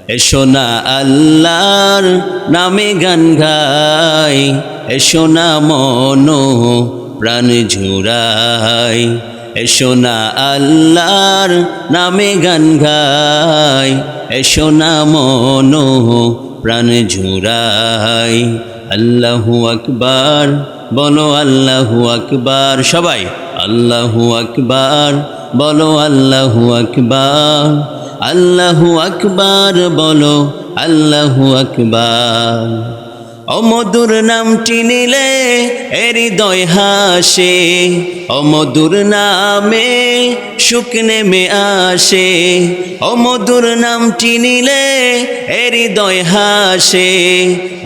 এসো না আল্লাহর নামে গান গাই, এসো না মন প্রাণ ঝুরাই। এসো না আল্লাহর নামে গান গাই, এসো না মন প্রাণ ঝুরাই। আল্লাহু আকবার বলো, আল্লাহু আকবার, সবাই আল্লাহু আকবার বলো, আল্লাহু আকবার, আল্লাহু আকবার বলো, আল্লাহু আকবার। অমধুর নামটি নিলে হৃদয় হাসে, অমধুর নামে সুখ নেমে আসে। অমধুর নামটি নিলে হৃদয় হাসে,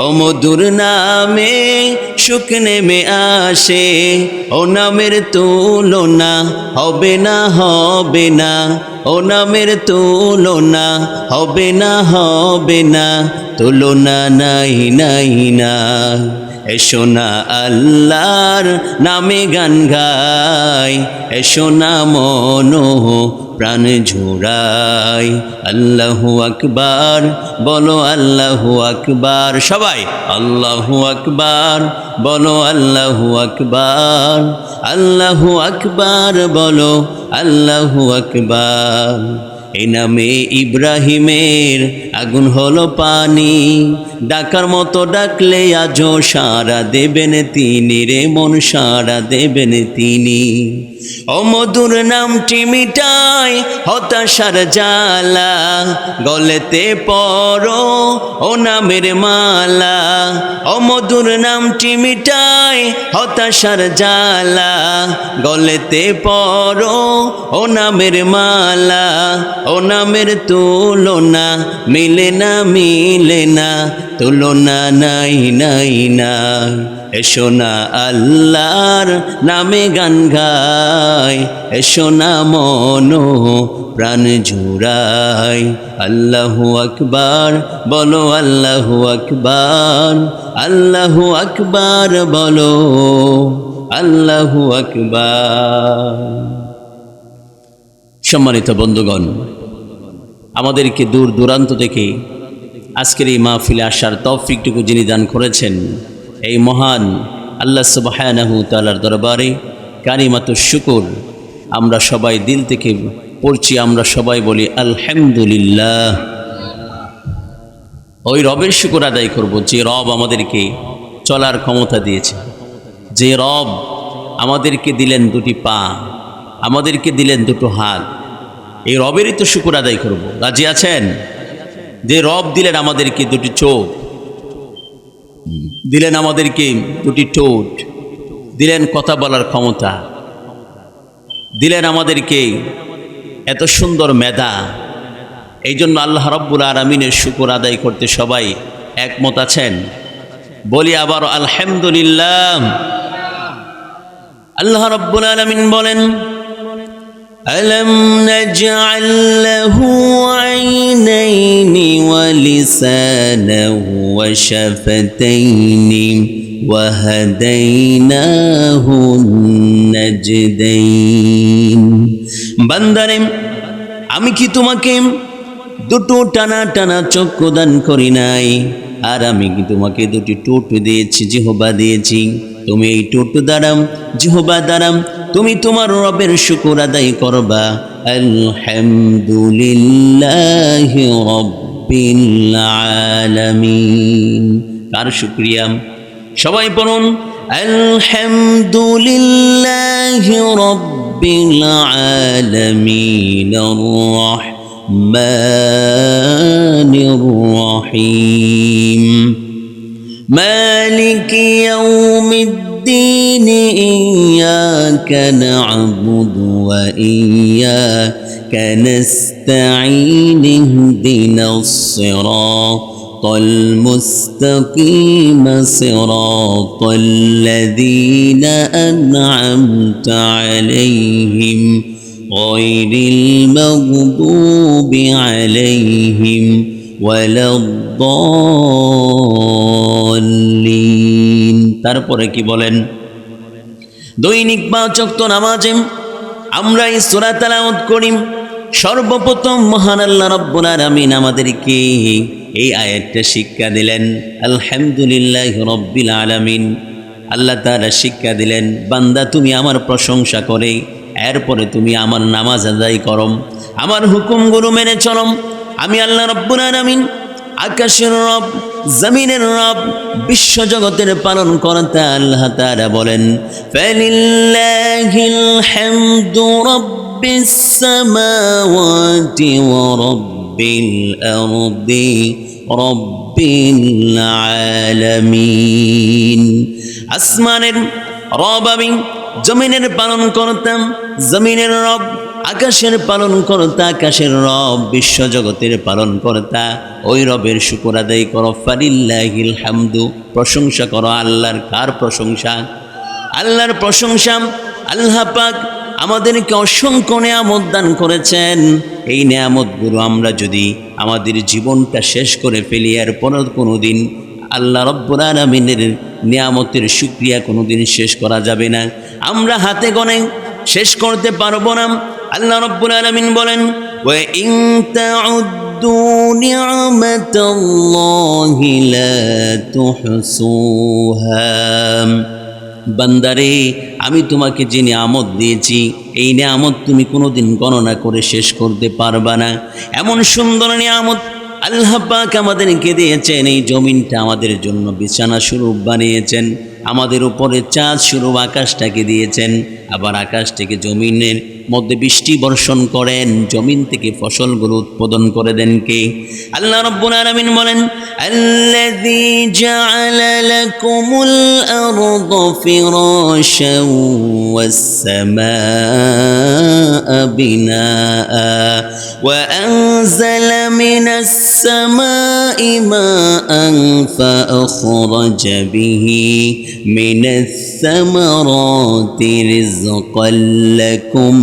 অমধুর নামে সুখ নেমে আসে। ও নামের তুলনা হবে না, হবে না, ও নামের তুলনা হবে না, হবে না, তুলনা নাই নাই না। এসো না আল্লাহর নামে গান গাই, এসো না মন প্রাণ ঝুরাই। আল্লাহু আকবার বলো, আল্লাহু আকবার, সবাই আল্লাহু আকবার বলো, আল্লাহু আকবার, আল্লাহু আকবার বলো, আল্লাহু আকবার। এই নামে ইব্রাহিমের আগুন হলো পানি, ডাকার মতো ডাকলে আজও সাড়া দেবেন তিনি রে মন, সাড়া দেবেন তিনি। অমধুর নামটি মিটাই হতাশার জ্বালা, গলেতে পরো ও নামের মালা। অমধুর নামটি মিটাই হতাশার জ্বালা, গলেতে পরো ও নামের মালা। ও নামের তুলনা মিলে না, মিলে না, তুলনা নাই নাই না। এসো না আল্লাহর নামে গান গাই, এসো না মন প্রাণ ঝুরাই। আল্লাহু আকবার বলো, আল্লাহু আকবার, আল্লাহু আকবার বলো, আল্লাহু আকবার। সম্মানিত বন্ধুগণ, আমাদেরকে দূর দূরান্ত থেকে আজকের এই মাহফিলে আসার তৌফিকটুকু যিনি দান করেছেন, এই মহান আল্লাহ সুবহানাহু তাআলার দরবারে কালিমাতুশ শুকর আমরা সবাই দিল থেকে পড়ছি। আমরা সবাই বলি আলহামদুলিল্লাহ। ওই রবের শুকর আদায় করব যে রব আমাদেরকে চলার ক্ষমতা দিয়েছে, যে রব আমাদেরকে দিলেন দুটি পা, আমাদেরকে দিলেন দুটো হাত। এই রবেরই তো শুকর আদায় করব। রাজি আছেন? যে রব দিলেন আমাদেরকে দুটি চোখ, দিলেন আমাদেরকে দুটি ঠোঁট, দিলেন কথা বলার ক্ষমতা, দিলেন আমাদেরকে এত সুন্দর মেধা। এই জন্য আল্লাহ রাব্বুল আলামিনের শুকর আদায় করতে সবাই একমত আছেন? বলি আবার আলহামদুলিল্লাহ। আল্লাহ রাব্বুল আলামিন বলেন, ألم نجعل له عينين ولسانا وشفتين وهديناه النجدين। বান্দারে, আমি কি তোমাকে দুটো টানা টানা চক্ষু দান করি নাই? আর আমি কি তোমাকে দুটি ঠোঁট দিয়েছি, জিহ্বা দিয়েছি? তুমি এই ঠোঁট দ্বারা, জিহ্বা দ্বারা তুমি তোমার রবের শুকর আদায় করবা। আলহামদুলিল্লাহি রাব্বিল আলামিন। কার শুকরিয়া? সবাই বলুন আলহামদুলিল্লাহি রাব্বিল আলামিন আর রাহমানির রাহিম মালিকি ইয়াউমিদ্দিন إياك نعبد وإياك نستعين اهدنا الصراط المستقيم صراط الذين أنعمت عليهم غير المغضوب عليهم ولا الضالين। তারপরে কি বলেন? দৈনিক 5 ওয়াক্ত নামাজে আমরা এই সূরা তেলাওয়াত করি। সর্বপ্রথম মহান আল্লাহ রাব্বুল আলামিন আমাদেরকে এই আয়াতটা শিক্ষা দিলেন, আলহামদুলিল্লাহি রাব্বিল আলামিন। আল্লাহ তাআলা শিক্ষা দিলেন, বান্দা তুমি আমার প্রশংসা করে এরপরে তুমি আমার নামাজ আদায় করো, আমার হুকুমগুলো মেনে চলো। আমি আল্লাহ রাব্বুল আলামিন আকাশের রব, জমিনের রব, বিশ্বজগতের পালন কর্তা আল্লাহ তাআলা বলেন, ফালিল্লাহিল হামদু রাব্বিস সামাওয়াতি ওয়া রাব্বিল আরদি রাব্বিল আলামিন। আসমানের রব আমি, জমিনের পালন করতাম জমিনের রব, আকাশের পালন কর্তা আকাশের রব, বিশ্বজগতের পালন কর্তা ওই রবের শুকর আদায় করো। ফালিল্লাহিল হামদু, প্রশংসা করো আল্লাহর। কার প্রশংসা? আল্লাহর প্রশংসা। আল্লাহ পাক আমাদেরকে অসংখ্য নেয়ামত দান করেছেন। এই নেয়ামতগুলো আমরা যদি আমাদের জীবনটা শেষ করে ফেলি, এরপর কোনোদিন আল্লাহ রব্বুল আলামিনের নিয়ামতের শুকরিয়া কোনোদিন শেষ করা যাবে না। আমরা হাতে গোনে শেষ করতে পারবো না। আল্লাহ রব্বুল আলামিন বলেন, ওয়া ইন তাউদ্দু নি'মাতাল্লাহি লা তুহসুহা। বান্দারে, আমি তোমাকে যে নিয়ামত দিয়েছি এই নিয়ামত তুমি কোনোদিন গণনা করে শেষ করতে পারবা না। এমন সুন্দর নিয়ামত আল্লাহ পাক আমাদেরকে দিয়েছেন। এই জমিনটা আমাদের জন্য বিছানা স্বরূপ বানিয়েছেন, আমাদের উপরে চাঁদ স্বরূপ আকাশটাকে দিয়েছেন, আবার আকাশ থেকে জমিনের মধ্যে বৃষ্টি বর্ষণ করেন, জমিন থেকে ফসলগুলো উৎপাদন করে দেন কে? আল্লাহ রাব্বুল আলামিন বলেন, আল্লাযী জাআলা লাকুমুল আরদা ফিরাশান ওয়াস সামাআ বিনাআ ওয়া আনজালা মিনাস সামাই মাআন ফাআখরাজা বিহি মিনাস সামারাতি রিজকান লাকুম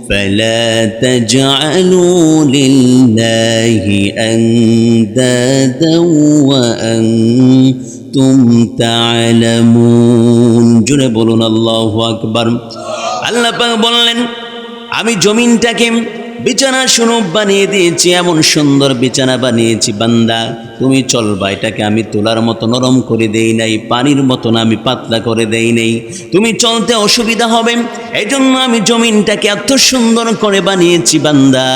فلا تجعلوا لله أندادا وأنتم تعلمون। জুড়ে বলুন আল্লাহু আকবার। আল্লাহ পাক বললেন, আমি জমিনটাকে বিছানা স্বরূপ বানিয়ে দিয়েছি, এমন সুন্দর বিছানা বানিয়েছি বান্দা তুমি চলবা। এটাকে আমি তোলার মতো নরম করে দেই নাই, পানির মতন আমি পাতলা করে দেই নাই, তুমি চলতে অসুবিধা হবে, এই জন্য আমি জমিনটাকে এত সুন্দর করে বানিয়েছি বান্দা।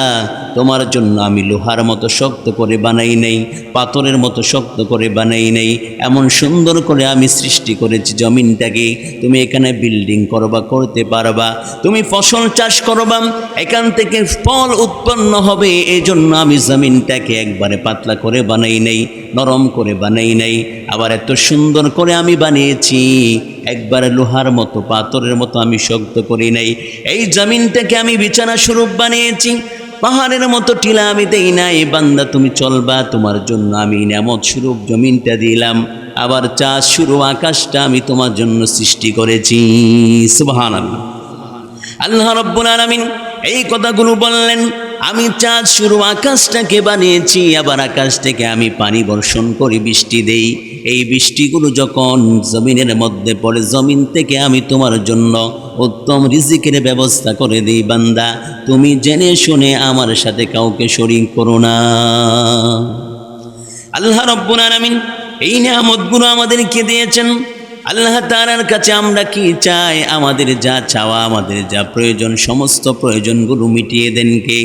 তোমার জন্য আমি লোহার মতো শক্ত করে বানাই নাই, পাথরের মতো শক্ত করে বানাই নাই, এমন সুন্দর করে আমি সৃষ্টি করেছি জমিনটাকে। তুমি এখানে বিল্ডিং করবা, করতে পারবা, তুমি ফসল চাষ করবা, এখান থেকে ফল উৎপন্ন হবে। এই জন্য আমি জমিনটাকে একবারে পাতলা করে বানাই নাই, নরম করে বানাই নাই, আবার এত সুন্দর করে আমি বানিয়েছি, একবারে লোহার মতো পাথরের মতো আমি শক্ত করি নাই। এই জমিনটাকে আমি বিছানা স্বরূপ বানিয়েছি, পাহাড়ের মতো টিলা আমি দেই নাই। বান্দা তুমি চলবা, তোমার জন্য আমি নিয়ামত স্বরূপ জমিনটা দিলাম, আবার চাঁদ স্বরূপ আকাশটা আমি তোমার জন্য সৃষ্টি করেছি। সুবহানাল্লাহ। আল্লাহ রাব্বুল আলামিন এই কথাগুলো বললেন, আমি চাঁদ স্বরূপ আকাশটাকে বানিয়েছি, আবার আকাশ থেকে আমি পানি বর্ষণ করি, বৃষ্টি দেই। এই বৃষ্টিগুলো যখন জমিনের মধ্যে পড়ে, জমিন থেকে আমি তোমার জন্য উত্তম রিজিকের ব্যবস্থা করে দিই। বান্দা তুমি জেনে শুনে আমার সাথে কাউকে শরীক করো না। আল্লাহ রাব্বুল আলামিন এই নিয়ামতগুলো আমাদেরকে দিয়েছেন। আল্লাহ তাআলার কাছে আমরা কি চাই? আমাদের যা চাওয়া, আমাদের যা প্রয়োজন, সমস্ত প্রয়োজনগুলো মিটিয়ে দেন কে?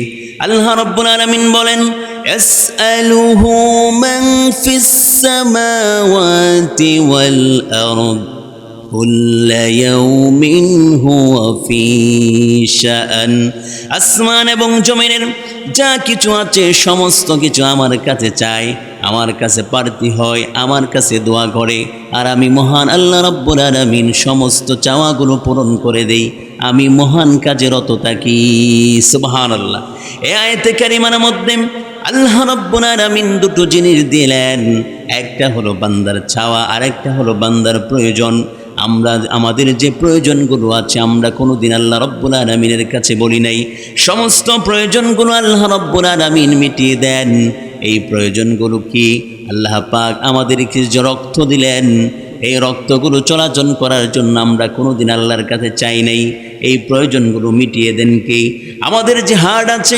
আল্লাহ রাব্বুল আলামিন বলেন, ইয়াসআলুহু মান ফিস সামাওয়াতি ওয়াল আরদ কুল্লা ইয়াউমিন হুয়া ফি শাআন। আসমান এবং জমিনের যা কিছু আছে সমস্ত কিছু আমার কাছে চায়, আমার কাছে প্রার্থী হয়, আমার কাছে দোয়া করে, আর আমি মহান আল্লাহ রাব্বুল আলামিন সমস্ত চাওয়াগুলো পূরণ করে দেই। আমি মহান কাজে রত থাকি। সুবহানাল্লাহ। এই আয়াতে কারিমার মধ্যে আল্লাহ রাব্বুল আলামিন দুটো জিনিস দিলেন, একটা হলো বান্দার চাওয়া, আর একটা হলো বান্দার প্রয়োজন। আমরা আমাদের যে প্রয়োজনগুলো আছে আমরা কোনোদিন আল্লাহ রাব্বুল আলামিনের কাছে বলি নাই, সমস্ত প্রয়োজনগুলো আল্লাহ রাব্বুল আলামিন মিটিয়ে দেন। এই প্রয়োজনগুলো কি? আল্লাহ পাক আমাদেরকে যে রক্ত দিলেন, এই রক্তগুলো চলাচল করার জন্য আমরা কোনোদিন আল্লাহর কাছে চাই নাই, এই প্রয়োজনগুলো মিটিয়ে দেন কে? আমাদের যে হার্ট আছে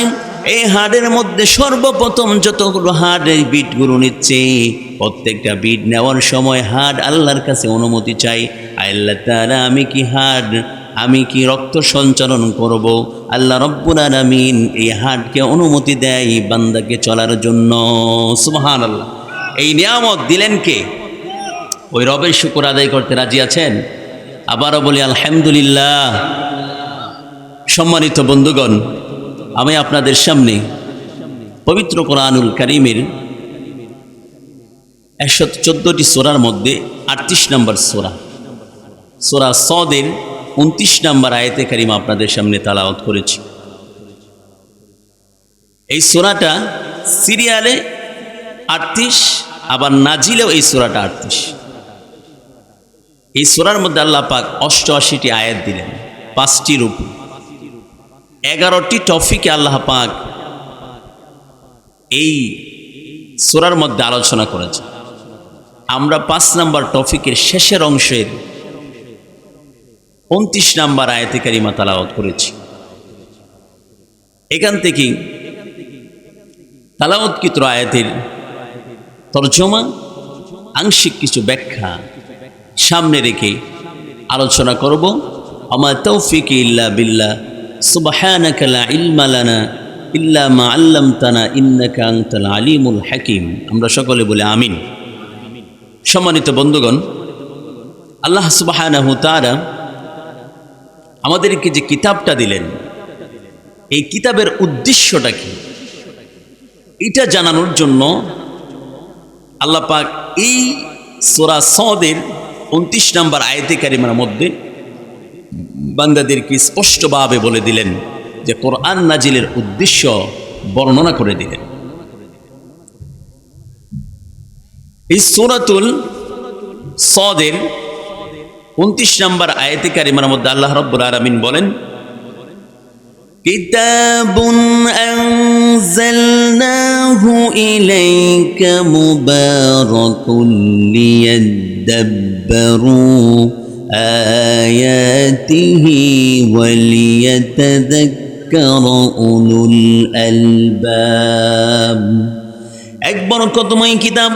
এই হাড়ের মধ্যে সর্বপ্রথম যতগুলো হাড় এই বিটগুলো নিচ্ছে, প্রত্যেকটা বিট নেওয়ার সময় হাড় আল্লাহর কাছে অনুমতি চাই, আল্লাহ তাআলা আমি কি রক্ত সঞ্চালন করব? আল্লাহ রব্বুল আলামিন এই হাড়কে অনুমতি দেয় বান্দাকে চলার জন্য। সুবহানাল্লাহ। এই নিয়ামত দিলেন কে? ওই রবের শুকর আদায় করতে রাজি আছেন? আবারও বলি আলহামদুলিল্লাহ। সম্মানিত বন্ধুগণ, আমি আপনাদের সামনে পবিত্র কোরআনুল কারীমের 114টি সূরার মধ্যে 38 নম্বর সূরা সদের 29 নম্বর আয়াতে কারিমা আপনাদের সামনে তেলাওয়াত করেছি। এই সূরাটা সিরিয়ালে 38, আবার নাজিলেও এই সূরাটা 38। এই সূরার মধ্যে আল্লাহ পাক 88টি আয়াত দিলেন, 5টির উপর 11টি টপিকে আল্লাহ পাক এই সূরার মধ্যে আলোচনা করেছে। আমরা 5 নম্বর টপিকের শেষের অংশের 29 নম্বর আয়াতে কারিমা তেলাওয়াত করেছি। এখান থেকে তেলাওয়াতকৃত আয়াতের তরজমা, আংশিক কিছু ব্যাখ্যা সামনে রেখে আলোচনা করব। আমা তৌফিকি ইল্লা বিল্লাহ, সুবহানাকা লা ইলমা লানা ইল্লা মা আল্লামতানা ইন্নাকা আনতাল আলিমুল হাকিম। আমরা সকলে বলে আমিন। সম্মানিত বন্ধুগণ, আল্লাহ সুবহানাহু তাআলা আমাদেরকে যে কিতাবটা দিলেন, এই কিতাবের উদ্দেশ্যটা কি এটা জানানোর জন্য আল্লাহ পাক এই সূরা সদের 29 নম্বর আয়াতে কারিমার মধ্যে বান্দাদেরকে স্পষ্টভাবে বলে দিলেন, যে কোরআন নাজিলের উদ্দেশ্য বর্ণনা করে দিলেন। এই সূরাতুল সদের 29 নম্বর আয়াতে কারিমার মধ্যে আল্লাহ রাব্বুল আলামিন বলেন, কিতাবুন আনজালনাহু ইলাইকা মুবারাকুন লিয়াদাব্বারু আয়াতিহি ওয়ালিয়াতাযাক্কারা উলুল আলবাব। এক বরকতময় কিতাব,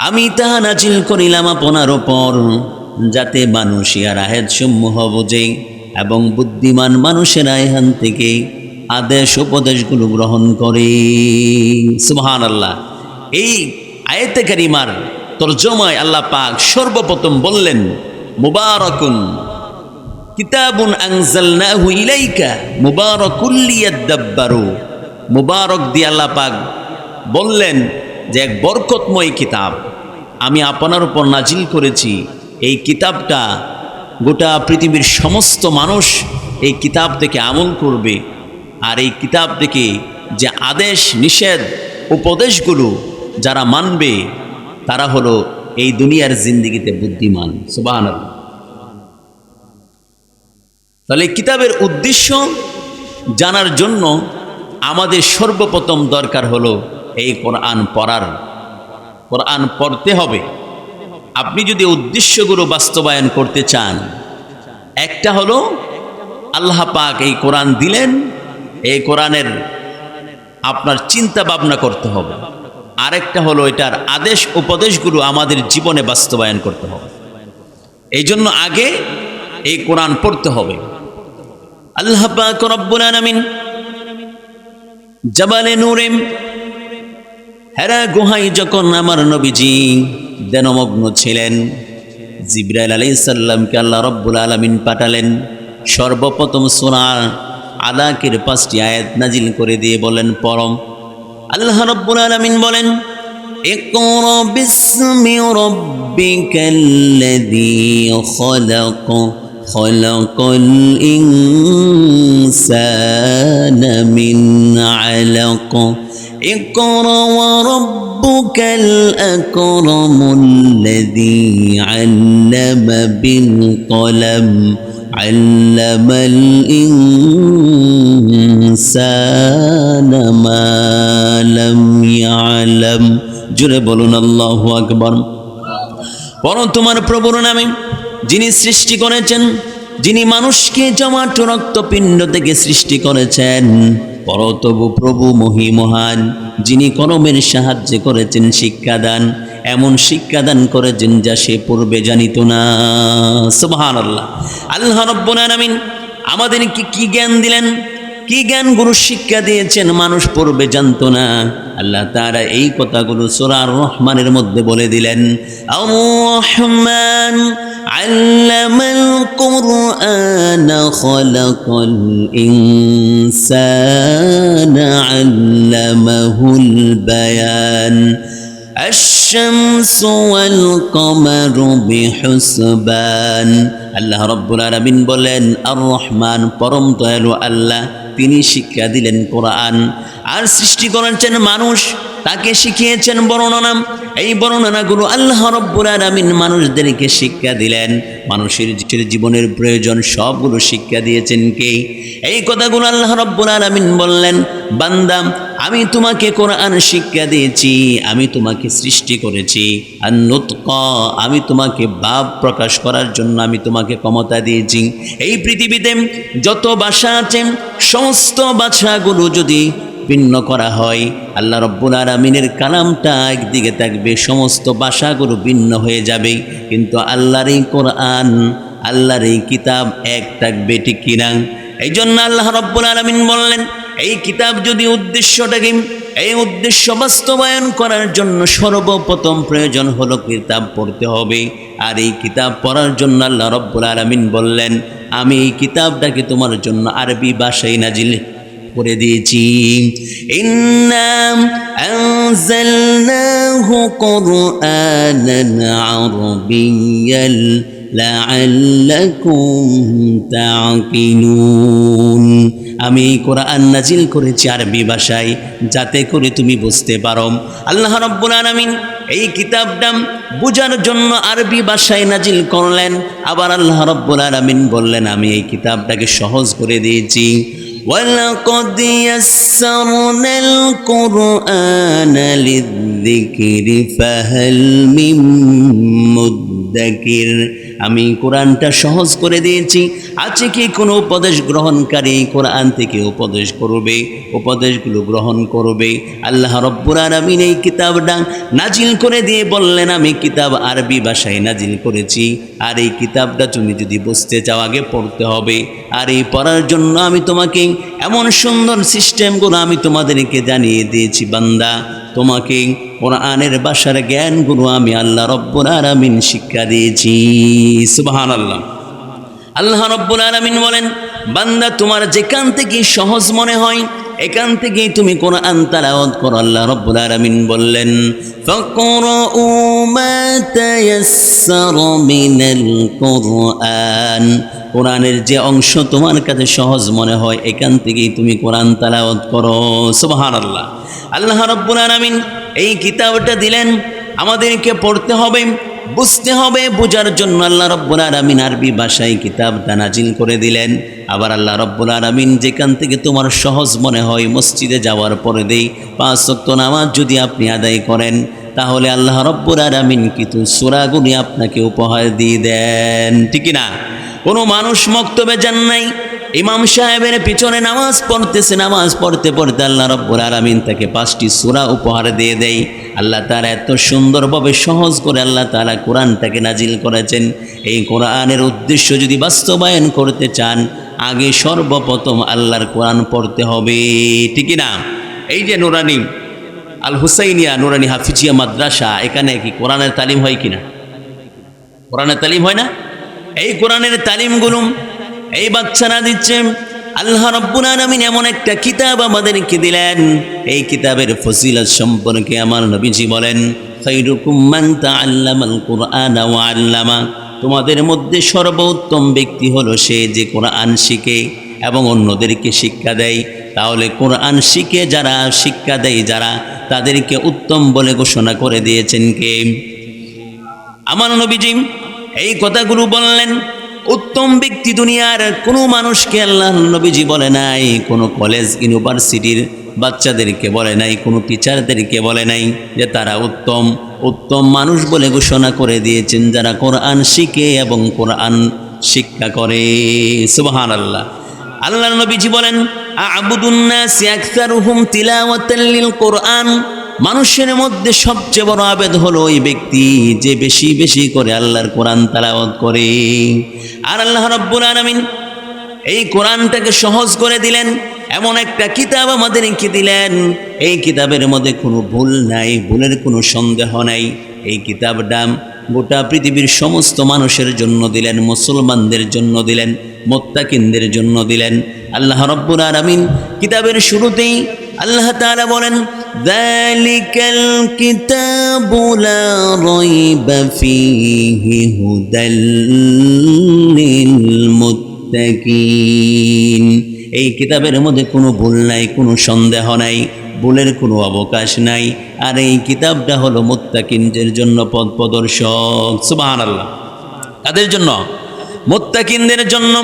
আমি তাহা নাজিল করিলাম আপনার উপর, যাতে মানুষ ইহার আয়াতসমূহ বোঝে এবং বুদ্ধিমান মানুষেরা এখান থেকে আদেশ উপদেশগুলো গ্রহণ করে। সুবহানাল্লাহ। এই আয়াতে কারিমার তরজমায় আল্লাহ পাক সর্বপ্রথম বললেন, মুবারাকুন কিতাবুন আনজালনাহু ইলাইকা মুবারাকুল লিয়াদাব্বারু। মুবারক দিয়ে আল্লাহ পাক বললেন যে এক বরকতময় কিতাব আমি আপনার উপর নাজিল করেছি। এই কিতাবটা গোটা পৃথিবীর সমস্ত মানুষ এই কিতাব থেকে আমল করবে, আর এই কিতাব থেকে যে আদেশ নিষেধ উপদেশগুলো যারা মানবে তারা হলো এই দুনিয়ার জিন্দেগিতে বুদ্ধিমান। সুবহানাল্লাহ। তাহলে কিতাবের উদ্দেশ্য জানার জন্য আমাদের সর্বপ্রথম দরকার হলো এই কোরআন পড়ার। কোরআন পড়তে হবে। আপনি যদি উদ্দেশ্যগুলো বাস্তবায়ন করতে চান, একটা হলো আল্লাহ পাক এই কোরআন দিলেন, এই কোরআনের আপনার চিন্তা ভাবনা করতে হবে। আরেকটা হলো এটার আদেশ উপদেশগুলো আমাদের জীবনে বাস্তবায়ন করতে হবে। এই জন্য আগে এই কোরআন পড়তে হবে। আল্লাহ পাক রব্বুল আলামিন জাবালে নূরে হেরা গুহায় যখন আমার নবীজি ধ্যানমগ্ন ছিলেন, জিবরাইল আলাইহিস সালামকে আল্লাহ রব্বুল আলামিন পাঠালেন। সর্বপ্রথম সূরা আলাকের 5টি আয়াত নাজিল করে দিয়ে বলেন, পরম আল্লাহ রব্বুল আলামিন বলেন, ইকরা বিসমি রাব্বিকাল্লাযী খালাক খালাকাল ইনসানা মিন আলাক ইকরা ওয়া রাব্বুকাল আকরামুল্লাযী আল্লামা বিল কলম আল্লামাল ইনসানা মা লাম ইয়ালাম। জুড়ে বলুন আল্লাহু আকবার। পরম তোমার প্রভুর নামে, যিনি সৃষ্টি করেছেন, যিনি মানুষকে জমাট রক্তপিণ্ড থেকে সৃষ্টি করেছেন, পরতবু প্রভু মহিমহান, যিনি কলমের সাহায্যে করেছেন শিক্ষাদান, এমন শিক্ষাদান করেছেন যা সে পূর্বে জানিত না। সুবহানাল্লাহ। আল্লাহ রাব্বুল আলামিন আমাদেরকে কি জ্ঞান দিলেন, কি জ্ঞান গুরু শিক্ষা দিয়েছেন মানুষ পূর্বে জানতো না। আল্লাহ তাআলা এই কথাগুলো সূরা আর রহমানের মধ্যে বলে দিলেন, আর রহমান আল্লামাল কুরআনা খালাকাল ইনসানা আল্লামাহুল বায়ান আশ-শামসু ওয়াল কমারু বিহুসবান। আল্লাহ রাব্বুল আলামিন বলেন, আর রহমান পরম দয়ালু আল্লাহ, তিনি শিক্ষা দিলেন কোরআন। আর সৃষ্টি করেছেন মানুষ, তাকে শিখিয়েছেন বর্ণনা। এই বর্ণনাগুলো আল্লাহ রাব্বুল আলামিন মানুষদেরকে শিক্ষা দিলেন। মানুষের জীবনের প্রয়োজন সবগুলো শিক্ষা দিয়েছেন কে? এই কথাগুলো আল্লাহ রাব্বুল আলামিন বললেন, বান্দা আমি তোমাকে কোরআন শিক্ষা দিয়েছি, আমি তোমাকে সৃষ্টি করেছি। আর নুতকা, আমি তোমাকে ভাব প্রকাশ করার জন্য আমি তোমাকে ক্ষমতা দিয়েছি। এই পৃথিবীতে যত ভাষা আছে সমস্ত ভাষাগুলো যদি ভিন্ন করা হয়, আল্লাহ রাব্বুল আলামিনের কালামটা একদিকে থাকবে, সমস্ত ভাষাগুলো ভিন্ন হয়ে যাবে, কিন্তু আল্লাহর এই কোরআন, আল্লাহর এই কিতাব এক থাকবে, ঠিক কিনা? এই জন্য আল্লাহ রাব্বুল আলামিন বললেন, এই কিতাব যদি উদ্দেশ্যটাকে, এই উদ্দেশ্য বাস্তবায়ন করার জন্য সর্বপ্রথম প্রয়োজন হলো কিতাব পড়তে হবে। আর এই কিতাব পড়ার জন্য আল্লাহ রাব্বুল আলামিন বললেন, আমি এই কিতাবটাকে তোমার জন্য আরবি ভাষায় নাজিল করে দিয়েছি। ইন্না আনজালনাহু কুরআনান আরবিয়্যান লাআল্লাকুম তা'কিলুন। আমি এই কোরআন নাজিল করেছি আরবি ভাষায়, যাতে করে তুমি বুঝতে পারো। আল্লাহ রাব্বুল আলামিন এই কিতাবটা বুঝার জন্য আরবি ভাষায় নাজিল করলেন। আবার আল্লাহ রাব্বুল আলামিন বললেন, আমি এই কিতাবটাকে সহজ করে দিয়েছি। وَلَقَدْ يَسَّرْنَا الْقُرْآنَ لِلذِّكْرِ فَهَلْ مِن মুদ্দাকির। আমি কোরআনটা সহজ করে দিয়েছি, আছে কি কোনো উপদেশ গ্রহণকারী? কোরআন থেকে উপদেশ করবে, উপদেশগুলো গ্রহণ করবে। আল্লাহ রাব্বুল আলামিন এই কিতাবটা নাজিল করে দিয়ে বললেন, আমি কিতাব আরবি ভাষায় নাজিল করেছি। আর এই কিতাবটা তুমি যদি বুঝতে চাও আগে পড়তে হবে। আর এই পড়ার জন্য আমি তোমাকে এমন সুন্দর সিস্টেমগুলো আমি তোমাদেরকে জানিয়ে দিয়েছি বান্দা, তোমাকে কোরআনের ভাষার জ্ঞানগুলো আমি আল্লাহ রাব্বুল আলামিন শিক্ষা দিয়েছি। সুবহানাল্লাহ। আল্লাহ রাব্বুল আলামিন বলেন, বান্দা তোমার যেখান থেকে সহজ মনে হয় এখান থেকে তুমি কোরআন তেলাওয়াত করো। আল্লাহ রাব্বুল আলামিন বললেন, ফাকরাউ মা তায়াসসারা মিনাল কুরআন। কোরআনের যে অংশ তোমার কাছে সহজ মনে হয় এখান থেকেই তুমি কোরআন তেলাওয়াত করো। সুবহানাল্লাহ। আল্লাহ রাব্বুল আলামিন এই কিতাবটা দিলেন, আমাদেরকে পড়তে হবে, বুঝতে হবে। বোঝার জন্য আল্লাহ রাব্বুল আলামিন আরবি ভাষায় কিতাবটা নাজিল করে দিলেন। আবার আল্লাহ রাব্বুল আলামিন যেখান থেকে তোমার সহজ মনে হয়, মসজিদে যাওয়ার পরে দেই 5 ওয়াক্ত নামাজ যদি আপনি আদায় করেন, তাহলে আল্লাহ রাব্বুল আলামিন কিন্তু সূরাগুলি আপনাকে উপহার দিয়ে দেন, ঠিক না? কোনো মানুষ মক্তবে যান নাই, ইমাম সাহেবের পিছনে নামাজ পড়তেছে, নামাজ পড়তে পড়তে আল্লাহ রাব্বুল আলামিন তাকে 5টি সূরা উপহার দিয়ে দেয়। আল্লাহ তাআলা এত সুন্দরভাবে সহজ করে আল্লাহ তাআলা কোরআনটাকে নাজিল করেছেন। এই কোরআনের উদ্দেশ্য যদি বাস্তবায়ন করতে চান, আগে সর্বপ্রথম আল্লাহর কোরআন পড়তে হবে, ঠিক না? এই যে নুরানি আল হুসাইনিয়া নুরানি হাফিজিয়া মাদ্রাসা, এখানে কি কোরআনের তালিম হয় কিনা? কোরআনের তালিম হয় না? এই কোরআনের তালিমগুলো এই বাচ্চারা দিচ্ছে। আল্লাহ রাব্বুল আলামিন এমন একটা কিতাব আমাদেরকে দিলেন, এই কিতাবের ফজিলত সম্পর্কে আমার নবীজি বলেন, খায়রুকুম মান তাআল্লামাল কুরআনা ওয়া আল্লামা। তোমাদের মধ্যে সর্বোত্তম ব্যক্তি হলো সে যে কোরআন শিখে এবং অন্যদেরকে শিক্ষা দেয়। তাহলে কোরআন শিখে যারা, শিক্ষা দেয় যারা, তাদেরকে উত্তম বলে ঘোষণা করে দিয়েছেন কে? আমার নবীজি এই কথাগুলো বললেন। উত্তম ব্যক্তি দুনিয়ার কোনো মানুষকে আল্লাহ নবীজি বলে নাই, কোনো কলেজ ইউনিভার্সিটির বাচ্চাদেরকে বলে নাই, কোনো টিচারদেরকে বলে নাই যে তারা উত্তম। উত্তম মানুষ বলে ঘোষণা করে দিয়েছেন যারা কোরআন শিখে এবং কোরআন শিক্ষা করে। সুবহানাল্লাহ। আল্লাহ নবীজি বলেন, আ'বুদুন নাস আকসারুহুম তিলাওয়াতাল লিল কুরআন, মানুষের মধ্যে সবচেয়ে বড় আবেদ হলো ওই ব্যক্তি যে বেশি বেশি করে আল্লাহর কোরআন তেলাওয়াত করে। আর আল্লাহ রাব্বুল আলামিন এই কোরআনটাকে সহজ করে দিলেন, এমন একটা কিতাব আমাদেরকে দিলেন, এই কিতাবের মধ্যে কোনো ভুল নাই, ভুলের কোনো সন্দেহ নাই। এই কিতাবটা গোটা পৃথিবীর সমস্ত মানুষের জন্য দিলেন, মুসলমানদের জন্য দিলেন, মুত্তাকিনদের জন্য দিলেন। আল্লাহ রাব্বুল আলামিন কিতাবের শুরুতেই আল্লাহ তাআলা বলেন, যালিকাল কিতাবু লা রাইবা ফীহি হুদাল লিল মুত্তাকিন। এই কিতাবের মধ্যে কোনো ভুল নাই, কোনো সন্দেহ নাই, ভুলের কোনো অবকাশ নাই। আর এই কিতাবটা হলো মুত্তাকিনদের জন্য পথ প্রদর্শক। সুবহানাল্লাহ। কাদের জন্য? মুত্তাকিনদের জন্য।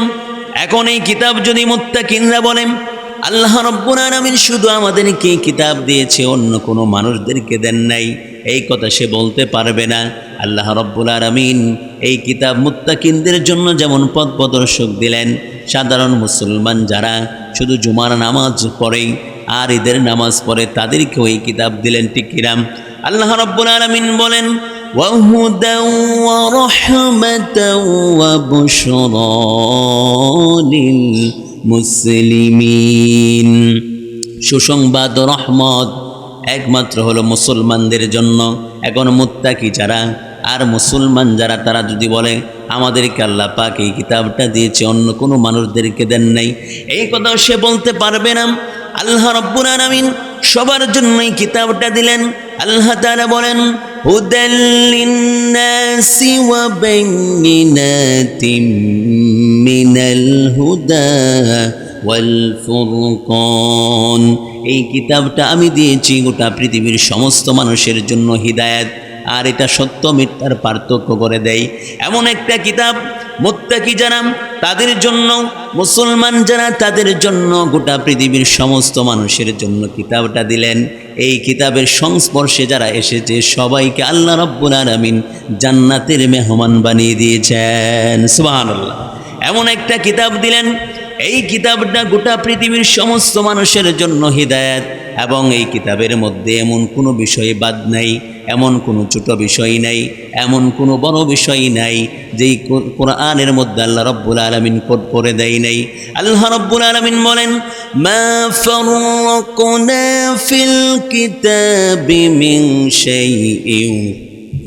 এখন এই কিতাব যদি মুত্তাকিনরা বলেন, আল্লাহ রাব্বুল আলামিন শুধু আমাদেরকে কিতাব দিয়েছে, অন্য কোনো মানুষদেরকে দেন নাই, এই কথা সে বলতে পারবে না। আল্লাহ রাব্বুল আলামিন এই কিতাব মুত্তাকিনদের জন্য যেমন পথ প্রদর্শক দিলেন, সাধারণ মুসলমান যারা শুধু জুমার নামাজ পড়ে আর ঈদের নামাজ পড়ে তাদেরকেও এই কিতাব দিলেন। ঠিক কিরাম? আল্লাহ রাব্বুল আলামিন বলেন, ওয়াহুদাও ওয়া রাহমাতাও ওয়া বুশরা লিল মুসলিমিন। সুসংবাদ ও রহমত একমাত্র হলো মুসলমানদের জন্য। এখন মুত্তাকি যারা আর মুসলমান যারা, তারা যদি বলে আমাদেরকে আল্লাহ পাক এই কিতাবটা দিয়েছে, অন্য কোনো মানুষদেরকে দেন নাই, এই কথাও সে বলতে পারবে না। আল্লাহ রাব্বুল আলামিন সবার জন্যই কিতাবটা দিলেন। আল্লাহ তাআলা বলেন, হুদাল লিন্নাসি ওয়া বাইয়িনাতিম মিনাল হুদা ওয়াল ফুরকান। এই কিতাবটা আমি দিয়েছি গোটা পৃথিবীর সমস্ত মানুষের জন্য হিদায়াত, আর এটা সত্য মিথ্যার পার্থক্য করে দেয় এমন একটা কিতাব। মুত্তাকি যারা তাদের জন্য, মুসলমান যারা তাদের জন্য, গোটা পৃথিবীর সমস্ত মানুষের জন্য কিতাবটা দিলেন। এই কিতাবের সংস্পর্শে যারা এসেছে সবাইকে আল্লাহ রাব্বুল আলামিন জান্নাতের মেহমান বানিয়ে দিয়েছেন। সুবহানাল্লাহ। এমন একটা কিতাব দিলেন, এই কিতাবটা গোটা পৃথিবীর সমস্ত মানুষের জন্য হিদায়াত, এবং এই কিতাবের মধ্যে এমন কোনো বিষয় বাদ নাই, এমন কোনো ছোট বিষয় নাই, এমন কোনো বড় বিষয় নাই যেই কোরআনের মধ্যে আল্লাহ রাব্বুল আলামিন কোড করে দেয় নাই। আল্লাহ রাব্বুল আলামিন বলেন, মা ফাররাকনা ফিল কিতাবি মিন শাইইন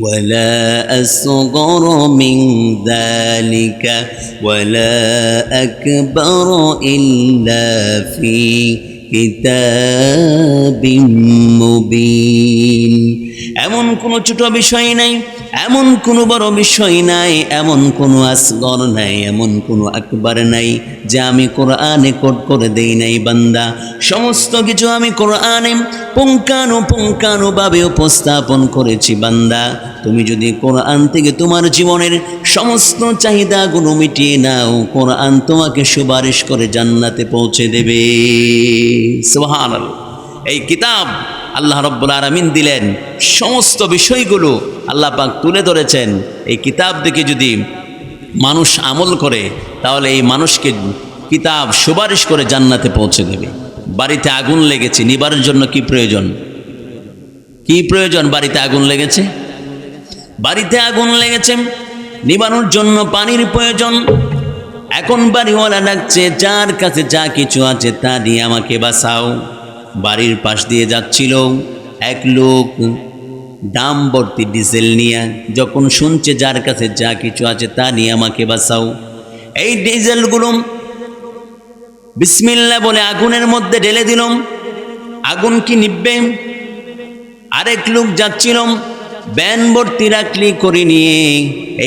ولا أصغر من ذلك ولا أكبر إلا في كتاب مبين। এমন কোনো ছোট বিষয় নাই, এমন কোনো বড় বিষয় নাই, এমন কোনো আসগর নাই, এমন কোনো আকবার নাই যে আমি কোরআনে কোড করে দেই নাই বান্দা। সমস্ত কিছু আমি কোরআনে পুঙ্খানুপুঙ্খানুভাবে উপস্থাপন করেছি বান্দা। তুমি যদি কোরআন থেকে তোমার জীবনের সমস্ত চাহিদাগুলো মিটিয়ে নাও, কোরআন তোমাকে সুপারিশ করে জান্নাতে পৌঁছে দেবে। সুবহানাল্লাহ। এই কিতাব আল্লাহ রাব্বুল আলামিন দিলেন, সমস্ত বিষয়গুলো আল্লাহ পাক তুলে ধরেছেন। এই কিতাব দেখে যদি মানুষ আমল করে তাহলে এই মানুষকে কিতাব সুপারিশ করে জান্নাতে পৌঁছে দেবে। বাড়িতে আগুন লেগেছে, নিবারের জন্য কি প্রয়োজন? কি প্রয়োজন? বাড়িতে আগুন লেগেছে, বাড়িতে আগুন লেগেছে, নিবানোর জন্য পানির প্রয়োজন। এখন বাড়িওয়ালা ডাকছে, যার কাছে যা কিছু আছে তা দিয়ে আমাকে বাঁচাও। বাড়ির পাশ দিয়ে যাচ্ছিল এক লোক ডাম ভর্তি ডিজেল নিয়ে, যখন শুনছে যার কাছে যা কিছু আছে তা নিয়ে আমাকে বাঁচাও, এই ডিজেলগুলো বিসমিল্লাহ বলে আগুনের মধ্যে ঢেলে দিলাম। আগুন কি নিববে? আরেক লোক যাচ্ছিল ব্যান ভর্তি লাকড়ি করে নিয়ে,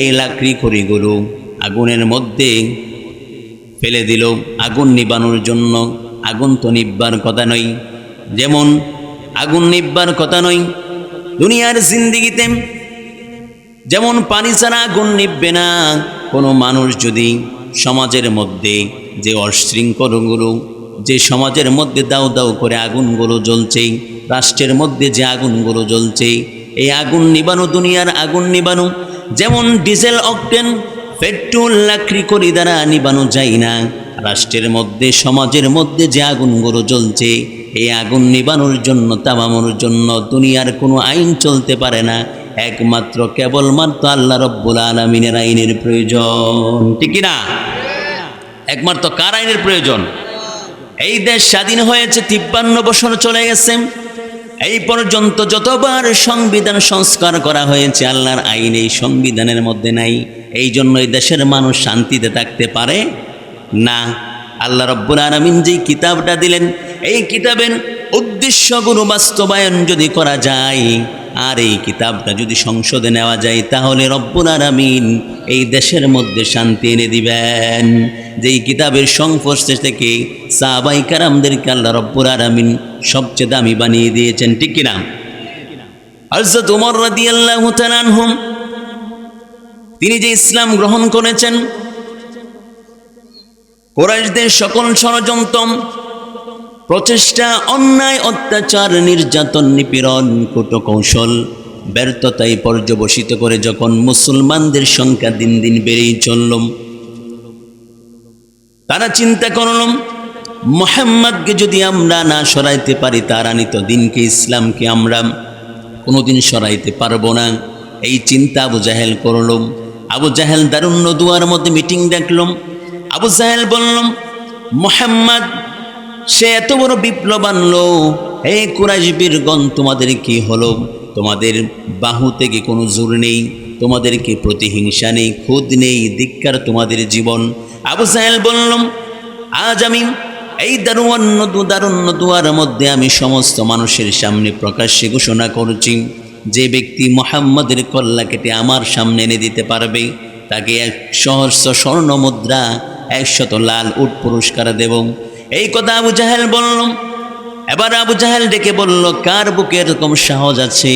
এই লাকড়ি খড়িগুলো আগুনের মধ্যে ফেলে দিল আগুন নিবানোর জন্য। আগুন তো নিববার কথা নয়, যেমন আগুন নিববার কথা নয় দুনিয়ার জিন্দিগিতে, যেমন পানি ছাড়া আগুন নিববে না। কোনো মানুষ যদি সমাজের মধ্যে যে অশৃঙ্খলগুলো, যে সমাজের মধ্যে দাউ দাউ করে আগুনগুলো জ্বলছে, রাষ্ট্রের মধ্যে যে আগুনগুলো জ্বলছে, এই আগুন নিবানো, দুনিয়ার আগুন নিবানো, যেমন ডিজেল, অকটেন, পেট্রোল, লাকড়ি করি দ্বারা নিবানো যায় না, রাষ্ট্রের মধ্যে সমাজের মধ্যে যে আগুনগুলো জ্বলছে এই আগুন নিবানোর জন্য তামানোর জন্য দুনিয়ার কোনো আইন চলতে পারে না, একমাত্র কেবলমাত্র আল্লাহ রব্বুল আলামিনের আইনের প্রয়োজন। ঠিক কি না? একমাত্র কার আইনের প্রয়োজন? এই দেশ স্বাধীন হয়েছে 53 বছর চলে গেছে, এই পর্যন্ত যতবার সংবিধান সংস্কার করা হয়েছে আল্লাহর আইন এই সংবিধানের মধ্যে নাই। এই জন্য এই দেশের মানুষ শান্তিতে থাকতে পারে না। আল্লাহ রব্বুল আলামিন যে কিতাবটা দিলেন এই কিতাবের উদ্দেশ্যগুলো বাস্তবায়ন যদি করা যায় আর এই কিতাবটা যদি সংসদে নেওয়া যায় তাহলে রব্বুল আলামিন এই দেশের মধ্যে শান্তি এনে দিবেন। যেই কিতাবের সংস্পর্শে থেকে সাহাবায়ে কেরামদেরকে আল্লাহ রব্বুল আলামিন সবচেয়ে দামি বানিয়ে দিয়েছেন। ঠিক কিনা? হযরত ওমর রাদিয়াল্লাহু তাআলা আনহু তিনি যে ইসলাম গ্রহণ করেছেন, কুরাইশদের সকল ষড়যন্ত্র প্রচেষ্টা অন্যায় অত্যাচার নির্যাতন নিপীড়ন কূটকৌশল ব্যর্থতায় পর্যবসিত করে যখন মুসলমানদের সংখ্যা দিন দিন বেড়েই চলল, তারা চিন্তা করলাম মুহাম্মদকে যদি আমরা না সরাইতে পারি তার আনিত দিনকে ইসলামকে আমরা কোনোদিন সরাইতে পারবো না। এই চিন্তা আবু জাহেল করলাম। আবু জাহেল দারুন নদুয়ার মধ্যে মিটিং ডাকলাম। আবু জাহেল বললাম মুহাম্মদ সে এত বড় বিপ্লব আনলো, এই কুরাইশ বীরগণ তোমাদের কি হলো? তোমাদের বাহু থেকে কোনো জোর নেই, তোমাদের কি প্রতিহিংসা নেই, খুদ নেই, ধিক্কার তোমাদের জীবন। আবু জাহেল বললাম আজ আমি এই দারুণ নদুয়ার মধ্যে আমি সমস্ত মানুষের সামনে প্রকাশ্যে ঘোষণা করছি যে ব্যক্তি মুহাম্মদের কল্লা কেটে আমার সামনে এনে দিতে পারবে তাকে 100 স্বর্ণ মুদ্রা 100 লাল উট পুরস্কার দেব। এই কথা আবু জাহেল বলল। এবার আবু জাহেল ডেকে বলল কার বুকে এরকম সাহস আছে,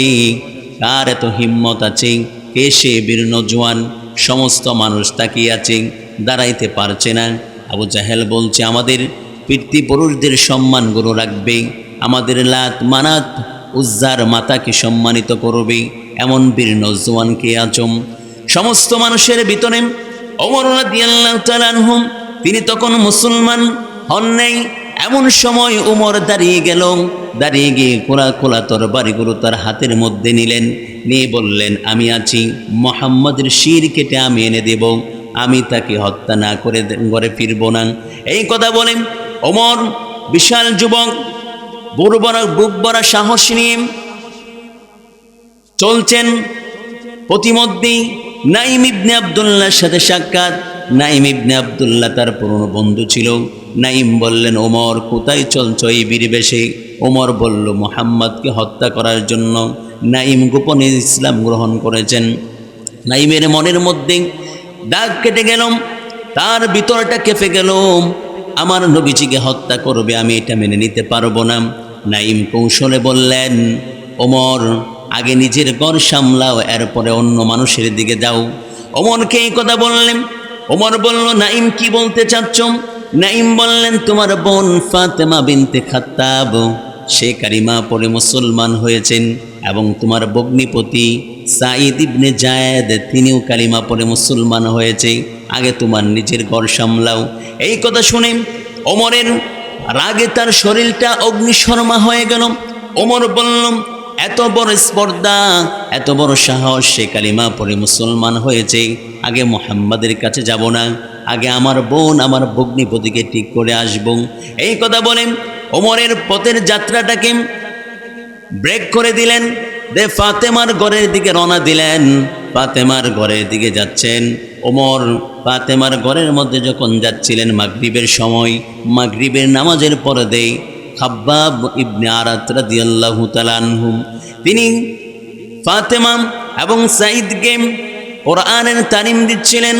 কার এত হিম্মত আছে, কে সে বীর নওজোয়ান? সমস্ত মানুষ তাকিয়ে আছে, দাঁড়াইতে পারছে না। আবু জাহেল বলছে আমাদের পিতৃপুরুষদের সম্মানগুলো রাখবে, আমাদের লাত মানাত উজ্জার মাতাকে সম্মানিত করবে, এমন বীর নওজোয়ান কে আচম? সমস্ত মানুষের ভিতরে ওমর রাদিয়াল্লাহু তাআলা আনহু তিনি তখন মুসলমান হন নাই। এমন সময় ওমর দাঁড়িয়ে গেল, দাঁড়িয়ে গিয়ে খোলা তরবারিগুলো তার হাতের মধ্যে নিলেন, নিয়ে বললেন আমি আছি, মুহাম্মদের শির কেটে আমি এনে দেব, আমি তাকে হত্যা না করে ঘরে ফিরব না। এই কথা বলেন ওমর বিশাল যুবক, বুক ভরা সাহস নিয়ে চলছেন। প্রতিমধ্যেই নাইম ইবনে আব্দুল্লাহর সাথে সাক্ষাৎ। নাইম ইবনে আব্দুল্লাহ তার পুরনো বন্ধু ছিল। নাইম বললেন ওমর কোথায় চলছ এই বীরবেশে? ওমর বলল মুহাম্মদকে হত্যা করার জন্য। নাইম গোপনে ইসলাম গ্রহণ করেছেন। নাইমের মনের মধ্যে দাগ কেটে গেল, তার ভিতরটা কেঁপে গেল, আমার নবীজিকে হত্যা করবে, আমি এটা মেনে নিতে পারবো না। নাইম কৌশলে বললেন ওমর আগে নিজের ঘর সামলাও, এরপরে অন্য মানুষের দিকে যাও। ওমরকে এই কথা বললেন। ওমর বলল নাইম কি বলতে চাচ্ছ? নাইম বললেন তোমার বোন ফাতেমা বিনতে খাত্তাব সে কালিমা পড়ে মুসলমান হয়েছেন, এবং তোমার ভগ্নিপতি সাঈদ ইবনে জায়েদ তিনিও কালিমা পড়ে মুসলমান হয়েছে, আগে তোমার নিজের ঘর সামলাও। এই কথা শুনে ওমরের রাগে তার শরীরটা অগ্নিশর্মা হয়ে গেল। ওমর বলল এত বড় স্পর্ধা, এত বড় সাহস, সে কালিমা পড়ে মুসলমান হয়েছে, আগে মুহাম্মাদের কাছে যাব না, আগে আমার বোন আমার ভগ্নিপতিকে ঠিক করে আসব। এই কথা বলেন ওমরের পথের যাত্রাটাকে ব্রেক করে দিলেন, দে ফাতেমার ঘরের দিকে রওনা দিলেন। ফাতেমার ঘরের দিকে যাচ্ছেন ওমর। ফাতেমার ঘরের মধ্যে যখন যাচ্ছিলেন মাগরিবের সময়, মাগরিবের নামাজের পরে দেয় খাব্বাব ইবনে আরাত রাদিয়াল্লাহু তাআলা আনহু তিনি ফাতেমা এবং সাঈদকে কোরআনের তালিম দিচ্ছিলেন।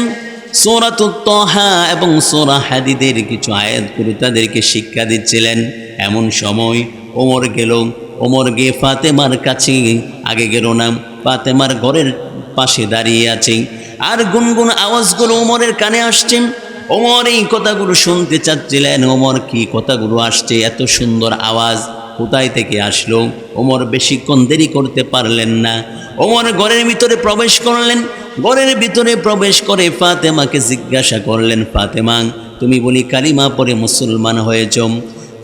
সূরাতুত তাহা এবং সূরা হাদীদের কিছু আয়াতগুলো তাদেরকে শিক্ষা দিচ্ছিলেন। এমন সময় ওমর গেল। ওমর গিয়ে ফাতেমার কাছে আগে গেল না, ফাতেমার ঘরের পাশে দাঁড়িয়ে আছে, আর গুনগুন আওয়াজগুলো ওমরের কানে আসছে। ওমর এই কথাগুলো শুনতে চাচ্ছিলেন, ওমর কি কথাগুলো আসছে, এত সুন্দর আওয়াজ কোথায় থেকে আসলো? ওমর বেশিক্ষণ দেরি করতে পারলেন না। ওমর ঘরের ভিতরে প্রবেশ করলেন। ঘরের ভিতরে প্রবেশ করে ফাতেমাকে জিজ্ঞাসা করলেন ফাতেমা তুমি বলি কালিমা পড়ে মুসলমান হয়েছ।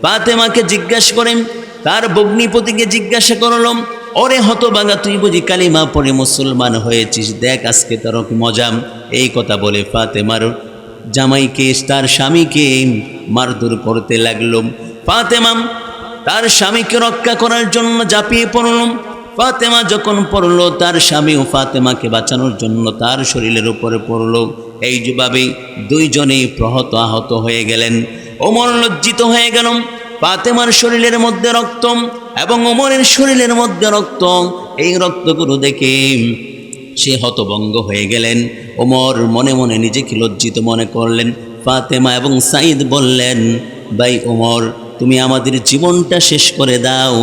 ফাতেমাকে জিজ্ঞাসা করেন, তার ভগ্নিপতিকে জিজ্ঞাসা করলাম, ওরে হতভাগা, তুই বুঝি কালিমা পড়ে মুসলমান হয়েছিস, দেখ আজকে তোর কি মজা। এই কথা বলে ফাতেমার জামাইকে, তার স্বামীকে মারধর করতে লাগলো। ফাতেমা তার স্বামীকে রক্ষা করার জন্য ঝাঁপিয়ে পড়ল। ফাতেমা যখন পড়ল, তার স্বামীও ফাতেমাকে বাঁচানোর জন্য তার শরীরের উপরে পড়ল। এই যেভাবে দুইজনেই আহত হয়ে গেলেন। ওমর লজ্জিত হয়ে গেল। ফাতেমার শরীরের মধ্যে রক্ত এবং ওমরের শরীরের মধ্যে রক্ত, এই রক্তগুলো দেখে সে হতভঙ্গ হয়ে গেলেন। ওমর মনে মনে নিজেকে লজ্জিত মনে করলেন। ফাতেমা এবং সাঈদ বললেন, ভাই ওমর, তুমি আমাদের জীবনটা শেষ করে দাও,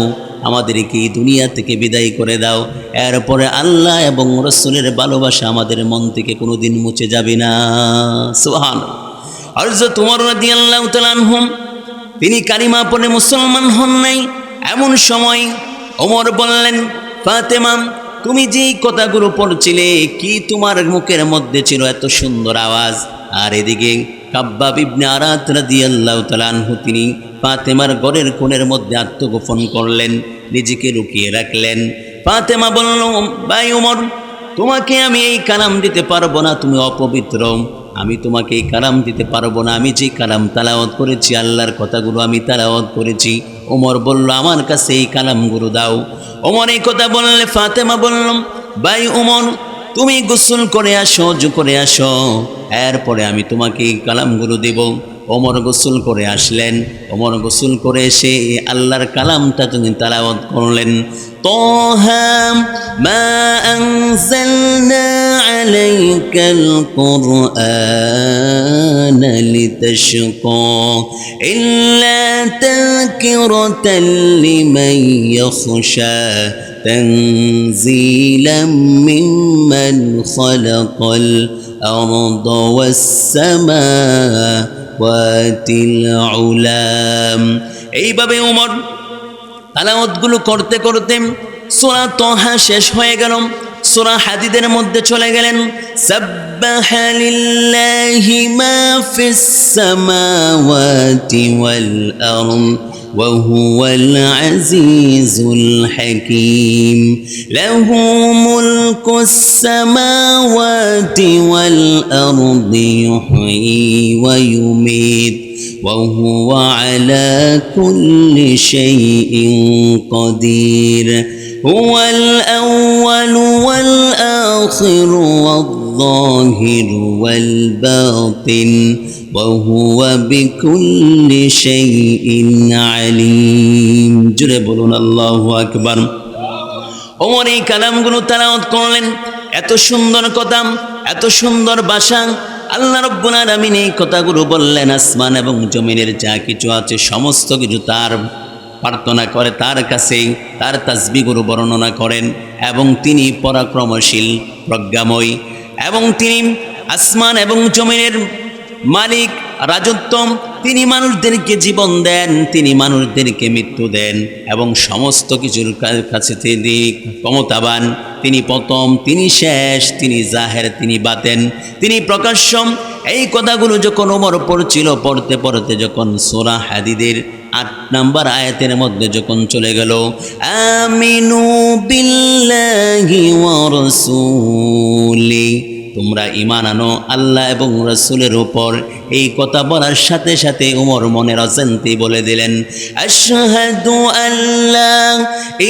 আমাদেরকে এই দুনিয়া থেকে বিদায় করে দাও, এরপরে আল্লাহ এবং রসুলের ভালোবাসা আমাদের মন থেকে কোনোদিন মুছে যাবে না। সুবহানাল্লাহ। হযরত ওমর রাদিয়াল্লাহু তাআলা আনহু তিনি কালিমা পড়ে মুসলমান হন নাই। এমন সময় ওমর বললেন, ফাতেমা, তুমি যেই কথাগুলো পড়ছিলে, কি তোমার মুখের মধ্যে ছিল এত সুন্দর আওয়াজ? আর এদিকে কাব্বাব ইবনে আরাত রাদিয়াল্লাহু তাআলা আনহু তিনি ফাতেমার ঘরের কোণের মধ্যে আত্মগোপন করলেন, নিজেকে লুকিয়ে রাখলেন। ফাতেমা বলল, ভাই ওমর, তোমাকে আমি এই কালাম দিতে পারবো না, তুমি অপবিত্র, আমি তোমাকে এই কালাম দিতে পারবো না। আমি যে কালাম তালাওয়াত করেছি, আল্লাহর কথাগুলো আমি তালাওয়াত করেছি। ওমর বলল, আমার কাছে এই কালামগুলো দাও। ওমর এই কথা বললে ফাতেমা বলল, ভাই ওমর, তুমি গোসল করে আসো, ওযু করে আসো, এরপরে আমি তোমাকে এই কালামগুলো দেব। ওমর গোসল করে আসলেন। ওমর গোসল করে এসে আল্লাহর কালামটা তিনি তালাওয়াত করলেন। তাহা মা আনজালনা আলাইকাল কুরআনা লিতাশকা ইল্লা তাযকিরাতাল লিমান ইয়াখশা তানজিলাম মিম্মান খালাকাল আরদা ওয়াস সামাওয়াতিল উলাম। এইভাবে ওমর তালাওয়াতগুলো করতে করতে সূরা তাহা শেষ হয়ে গেল। সূরা হাদীদের মধ্যে চলে গেলেন। সাব্বাহা লিল্লাহি মা ফিস সামাওয়াতি ওয়াল আরদ ওয়া হুয়াল আজিজুল হাকীম লাহু মুলকুস সামাওয়াতি ওয়াল আরদি ইউহয়ী ওয়া ইউমীত وهو على كل شيء قدير هو الأول والآخر والظاهر والباطن وهو بكل شيء عليم جرب بولون الله أكبر ওমর এই কালামগুলো তেলাওয়াত করলেন। এত সুন্দর কথা, এত সুন্দর ভাষা। আল্লাহ রাব্বুল আলামিন এই কথাগুলো বললেন, আসমান এবং জমিনের যা কিছু আছে সমস্ত কিছু তার প্রার্থনা করে, তার কাছে তার তাসবিহগুলো বর্ণনা করেন। এবং তিনি পরাক্রমশীল, প্রজ্ঞাময়, এবং তিনি আসমান এবং জমিনের মালিক, রাজত্ব। তিনি মানুষদেরকে জীবন দেন, তিনি মানুষদেরকে মৃত্যু দেন, এবং সমস্ত কিছুর কাছে তিনি ক্ষমতাবান। তিনি প্রথম, তিনি শেষ, তিনি জাহের, তিনি বাতেন, তিনি প্রকাশ্য। এই কথাগুলো যখন ওমর পড়ছিল, পড়তে পড়তে যখন সূরা হাদীদের ৮ নম্বর আয়াতের মধ্যে যখন চলে গেল, আমিনু বিল্লাহি ওয়া রাসূলি, তোমরা ঈমান আনো আল্লাহ এবং রাসূলের উপর। এই কথা বলার সাথে সাথে ওমর মনের অজান্তে বলে দিলেন, আশহাদু আল্লা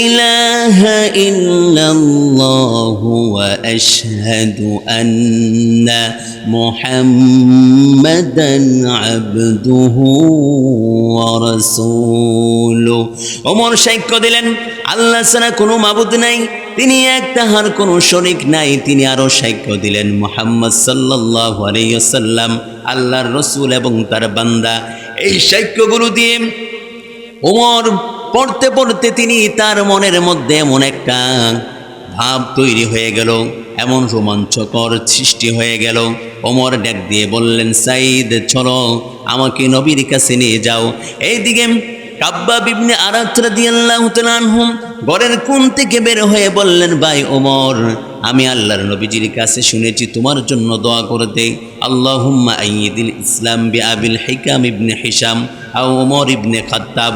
ইলাহা ইল্লাল্লাহু ওয়া আশহাদু আন্না মুহাম্মাদান আবদুহু ওয়া রাসূলুহু। ওমর সাক্ষ্য দিলেন, আল্লাহ ছাড়া কোনো মাবুদ নাই, তিনি এক, তাহার কোনো শরীক নাই। তিনি আরো সাক্ষ্য দিলেন, মুহাম্মদ সাল্লাল্লাহু আলাইহি ওয়াসাল্লাম আল্লাহর রাসূল এবং তার বান্দা। এই সাক্ষ্যগুলো দিয়ে ওমর পড়তে পড়তে তিনি তার মনের মধ্যে এমন একটা ভাব তৈরি হয়ে গেল, এমন রোমাঞ্চকর সৃষ্টি হয়ে গেল। ওমর ডাক দিয়ে বললেন, সাঈদ, চলো আমাকে নবীর কাছে নিয়ে যাও। এইদিকে কাব্বাব ইবনে আরাত রাদিয়াল্লাহু তাআলা আনহু ঘরের কোণ থেকে বের হয়ে বললেন, ভাই ওমর, আমি আল্লাহর নবীজির কাছে শুনেছি তোমার জন্য দোয়া করতে, আল্লাহুম্মা আইয়িদিল ইসলাম বিআবিল হিকাম ইবনে হিশাম আও ওমর ইবনে খাত্তাব।